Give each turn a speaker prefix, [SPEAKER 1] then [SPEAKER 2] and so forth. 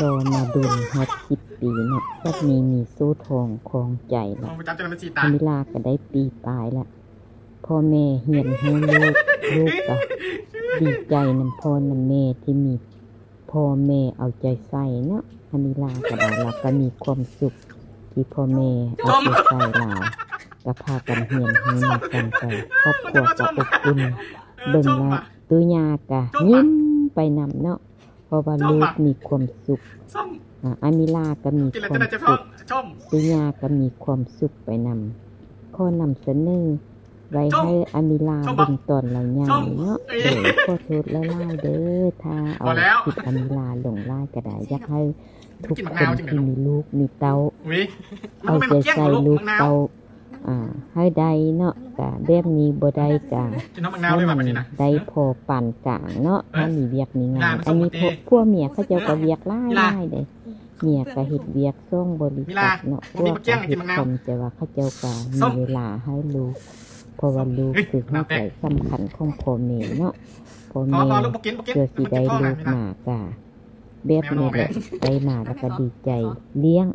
[SPEAKER 1] รอมาดุลฮอด10 ปีเนาะก็มีสู้ทองคองใจละคามิลาก็ได้ปีปลายละพ่อแม่เฮียนให้ลูกก็ดีใจนำพ่อนำแม่ที่มีพ่อแม่เอาใจใส่เนาะคามิลาก็ได้ละก็มีความสุขที่พ่อแม่เอาใจใส่เราก็พากันเฮียนให้นำกันไปครอบครัวก็อบอุ่นเบิ่งแล้วตุญาก็ยิ้มไปนำเนาะเพราะว่าลูกมีความสุขอามิลาก็มีความสุขตุญาก็มีความสุขไปนำข้อนำเสนอไว้ให้อามิลาเบิ่งตอนเราใหญ่เนาะขอโทษหลายๆเด้อถ้าเอาผิดอามิลาลงล่ก็ได้อยากให้ทุกคนที่มีลูกมีเต้าเอาใจใส่ลูกเต้าให้ได้เนาะกะแบบนี้บ่ได้กะให้มันได้พอปานกลางเนาะถ้ามีเวียกมีงานอันนี้พวกเมียเขาเจ้าก็เวียกหลายเด้เมียก็เฮ็ดเวียกส่งบริษัทเนาะพวกก็เฮ็ดคนแต่ว่าเขาเจ้าก็มีเวลาให้ลูกเพราะว่าลูกคือหัวใจสำคัญของพ่อแม่เนาะพ่อแม่เพื่อสิได้ลูกมากะแบบนี้แหละได้มาแล้วก็ดีใจเลี้ยง